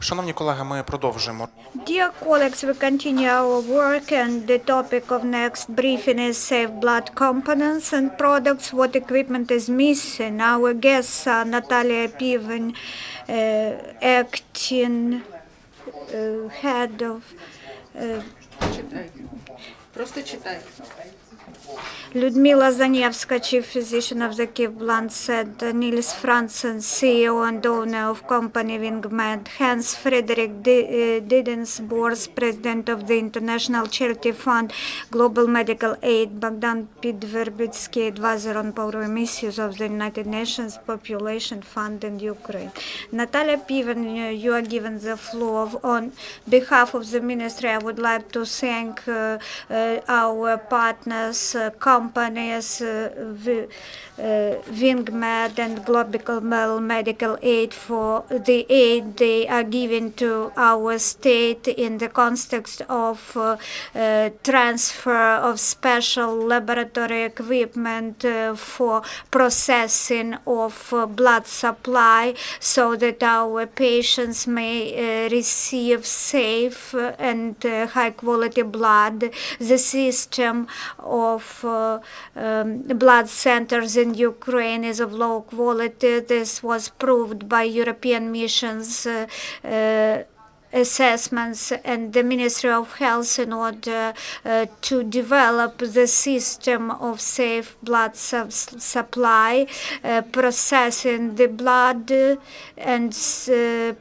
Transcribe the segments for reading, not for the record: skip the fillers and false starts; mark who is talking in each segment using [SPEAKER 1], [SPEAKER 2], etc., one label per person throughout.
[SPEAKER 1] Шановні колеги, ми продовжуємо.
[SPEAKER 2] Dear colleagues, we continue our work, and the topic of next briefing is safe blood components and products. What equipment is missing? Our guests are Natalia Piven, acting head of.
[SPEAKER 3] Просто читай.
[SPEAKER 2] Lyudmila Zanevska, chief physician of the Kyiv Blood Center, Nils Frandsen, CEO and owner of company Vingmed, Frederick, Didensborh, president of the International Charity Fund Global Medical Aid, Bogdan, Pidverbetskyy, advisor on program issues of the United Nations Population Fund in Ukraine. Natalia Piven, you are given the floor. On behalf of the ministry, I would like to thank our partners, companies, Vingmed and Global Medical Aid for the aid they are giving to our state in the context of transfer of special laboratory equipment for processing of blood supply so that our patients may receive safe and high quality blood. The system of blood centers in Ukraine is of low quality. This was proved by European missions assessments and the Ministry of Health in order to develop the system of safe blood supply, processing the blood and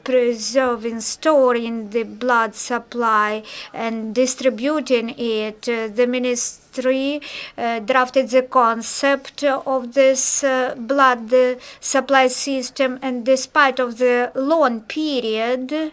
[SPEAKER 2] preserving, storing the blood supply and distributing it. The ministry drafted the concept of this blood supply system, and despite of the long period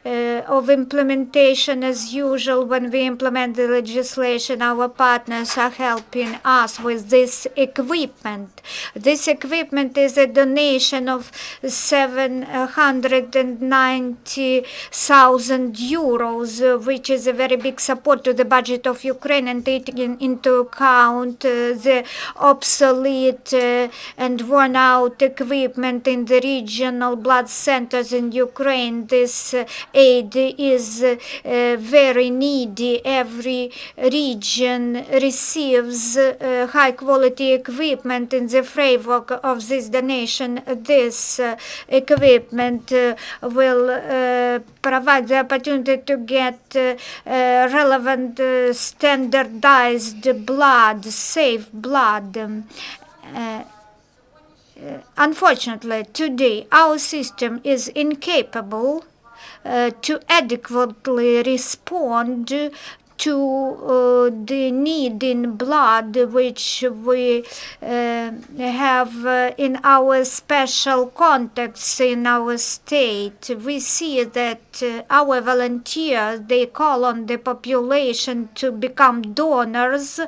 [SPEAKER 2] of implementation, as usual, when we implement the legislation, our partners are helping us with this equipment. This equipment is a donation of 790,000 euros, which is a very big support to the budget of Ukraine, and taking into account the obsolete and worn out equipment in the regional blood centers in Ukraine. This aid is very needy. Every region receives high quality equipment in the framework of this donation. This equipment will provide the opportunity to get relevant standardized blood, safe blood. Unfortunately, today our system is incapable to adequately respond to the need in blood which we have in our special contexts in our state. We see that our volunteers, they call on the population to become donors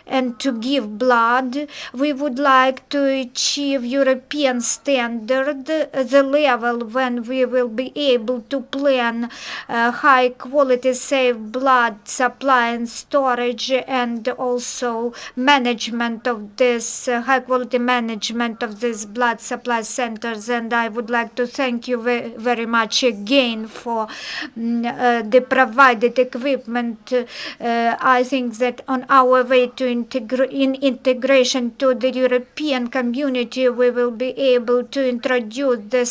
[SPEAKER 2] and to give blood. We would like to achieve European standard, the level when we will be able to plan high quality safe blood supply and storage, and also management of this high quality management of these blood supply centers. And I would like to thank you very much again for the provided equipment. I think that on our way to integration to the European community, we will be able to introduce the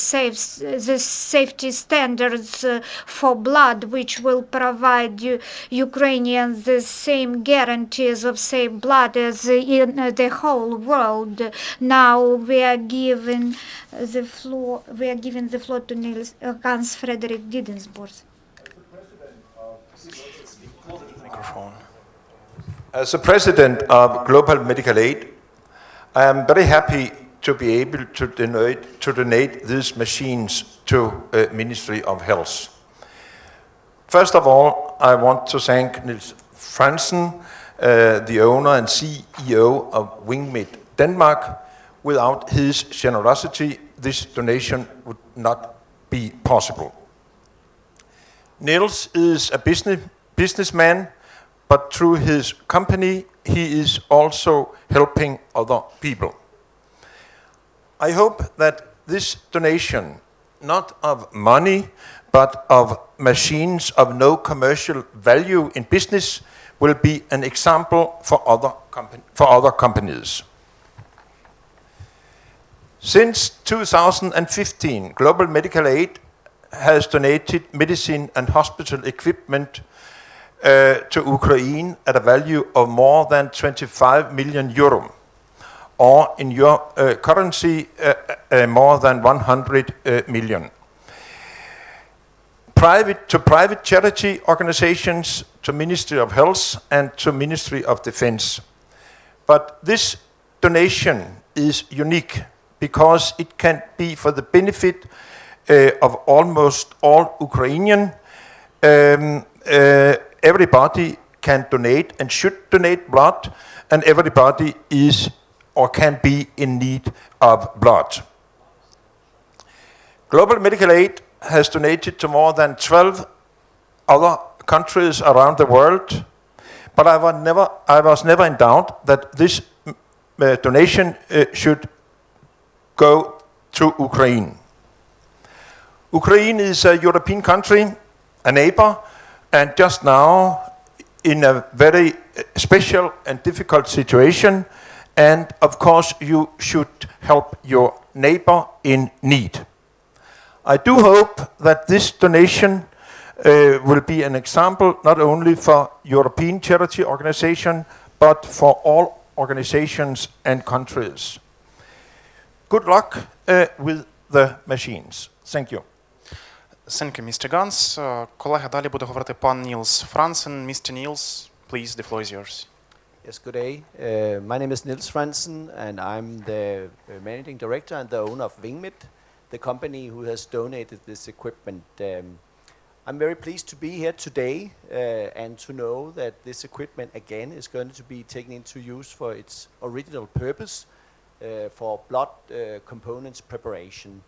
[SPEAKER 2] safety standards for blood, which will provide Ukrainians the same guarantees of safe blood as in the whole world. Now we are giving the floor to Nils Frederick Didensborh.
[SPEAKER 1] Microphone.
[SPEAKER 4] As the president of Global Medical Aid, I am very happy to be able to donate these machines to Ministry of Health. First of all, I want to thank Nils Frandsen, the owner and CEO of Vingmed Denmark. Without his generosity, this donation would not be possible. Nils is a businessman, but through his company, he is also helping other people. I hope that this donation, not of money, but of machines of no commercial value in business, will be an example for other companies. Since 2015, Global Medical Aid has donated medicine and hospital equipment to Ukraine at a value of more than 25 million euro, or in your currency, more than 100 million. Private charity organizations, to Ministry of Health and to Ministry of Defense. But this donation is unique because it can be for the benefit of almost all Ukrainian. Everybody can donate and should donate blood, and everybody is or can be in need of blood. Global Medical Aid has donated to more than 12 other countries around the world, but I was never in doubt that this donation should go to Ukraine. Ukraine is a European country, a neighbor, and just now in a very special and difficult situation, and of course you should help your neighbor in need. I do hope that this donation will be an example not only for European charity organization, but for all organizations and countries. Good luck with the machines. Thank you.
[SPEAKER 1] Thank you, Mr. Gans. Колеги, далі буде говорити пан Nils Frandsen. Mr. Nils, please, the floor is yours.
[SPEAKER 3] Yes, good day. My name is Nils Frandsen, and I'm the managing director and the owner of Vingmed, the company who has donated this equipment. I'm very pleased to be here today and to know that this equipment again is going to be taken into use for its original purpose for blood components preparation.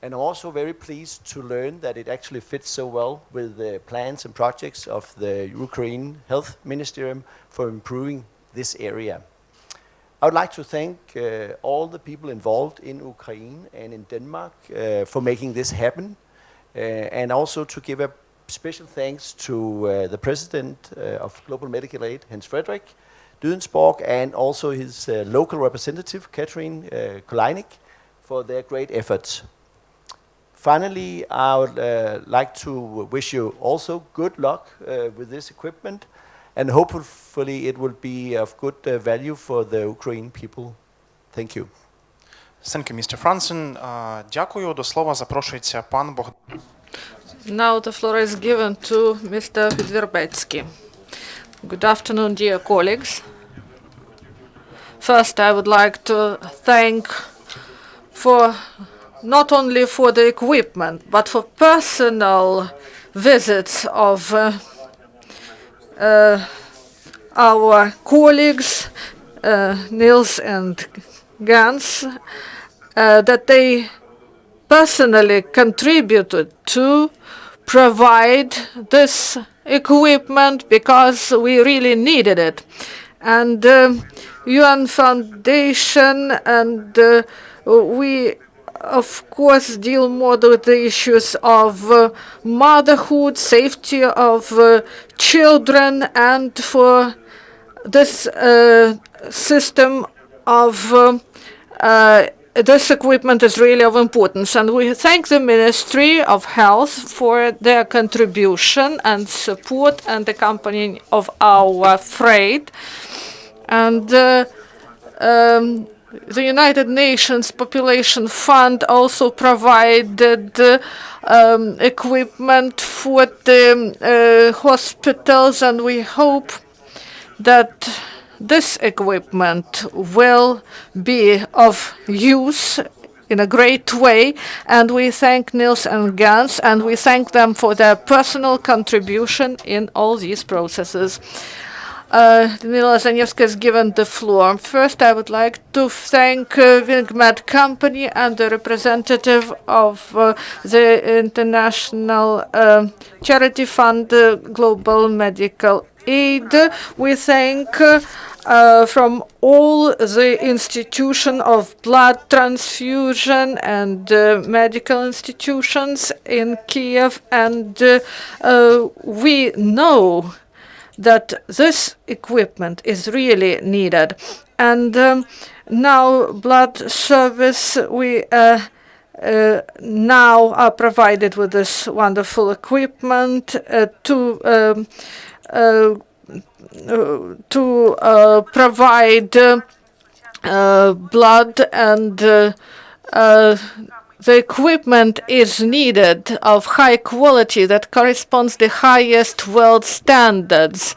[SPEAKER 3] And I'm also very pleased to learn that it actually fits so well with the plans and projects of the Ukraine Health Ministerium for improving this area. I would like to thank all the people involved in Ukraine and in Denmark for making this happen, and also to give a special thanks to the president of Global Medical Aid, Frederick, Didensborh, and also his local representative, Catherine Koleinik, for their great efforts. Finally, I would like to wish you also good luck with this equipment, and hopefully it will be of good value for the Ukrainian people. Thank you.
[SPEAKER 1] Thank you, Mr. Frandsen. Дякую. До слова запрошується пан Богдан.
[SPEAKER 5] Now the floor is given to Mr. Pidverbetskyy. Good afternoon, dear colleagues. First, I would like to thank not only for the equipment, but for personal visits of our colleagues, Nils and Gans, that they personally contributed to provide this equipment because we really needed it. And UN Foundation and we of course deal more with the issues of motherhood, safety of children, and for this system of this equipment is really of importance. And we thank the Ministry of Health for their contribution and support and accompanying of our freight. And the United Nations Population Fund also provided equipment for the hospitals, and we hope that this equipment will be of use in a great way. And we thank Nils and Gans, and we thank them for their personal contribution in all these processes. Lyudmila Zanevska is given the floor. First, I would like to thank Vingmed company and the representative of the International Charity Fund, Global Medical Aid. We thank from all the institution of blood transfusion and medical institutions in Kyiv, and we know that this equipment is really needed. And now blood service, we now are provided with this wonderful equipment to provide blood, and the equipment is needed of high quality that corresponds to the highest world standards.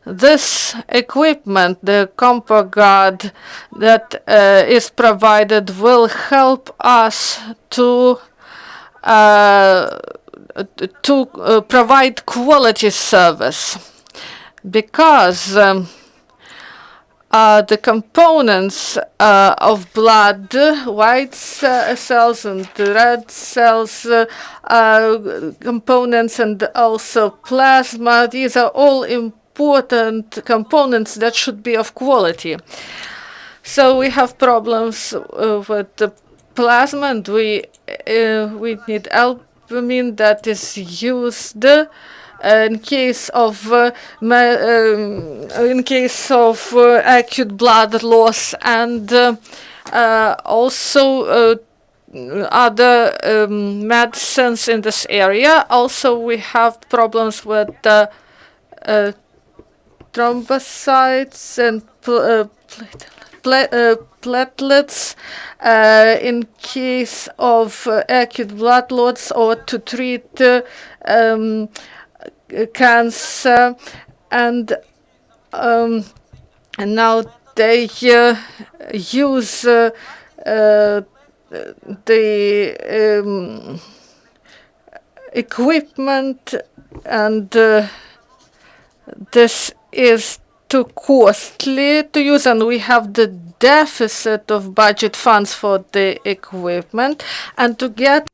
[SPEAKER 5] This equipment, the CompoGuard that is provided, will help us to provide quality service, because the components of blood, white cells and red cells, components, and also plasma, these are all important components that should be of quality. So we have problems with the plasma, and we need albumin that is used in case of acute blood loss, and also other medicines in this area. Also, we have problems with thrombocytes and platelets in case of acute blood loss or to treat cancer, and now they use the equipment, and this is too costly to use, and we have the deficit of budget funds for the equipment, and to get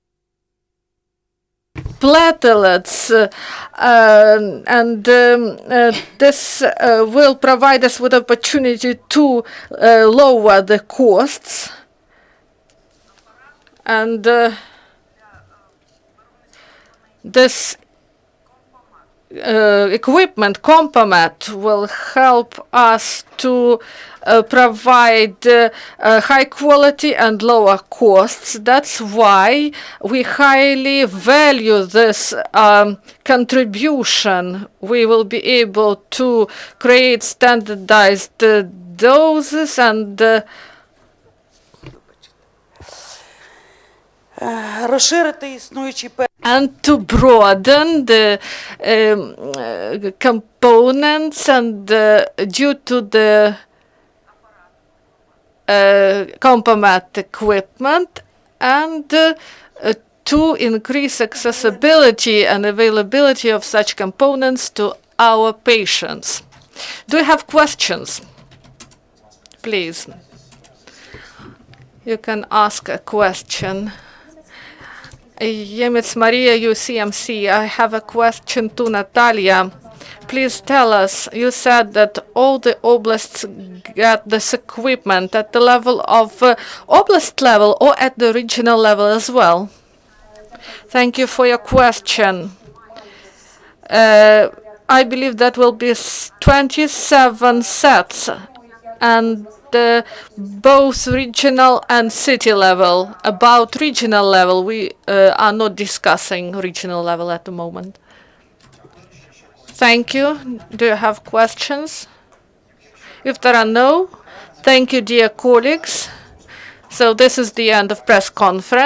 [SPEAKER 5] platelets, this will provide us with opportunity to lower the costs, and this equipment, Compomat, will help us to provide high quality and lower costs. That's why we highly value this contribution. We will be able to create standardized doses and to broaden the components, and due to the Compomat equipment, and to increase accessibility and availability of such components to our patients. Do you have questions? Please. You can ask a question. Yemets Maria, UCMC. I have a question to Natalia. Please tell us, you said that all the oblasts get this equipment at the level of oblast level or at the regional level as well? Thank you for your question. I believe that will be 27 sets, and both regional and city level. About regional level, we are not discussing regional level at the moment. Thank you. Do you have questions? If there are no, thank you, dear colleagues. So this is the end of press conference.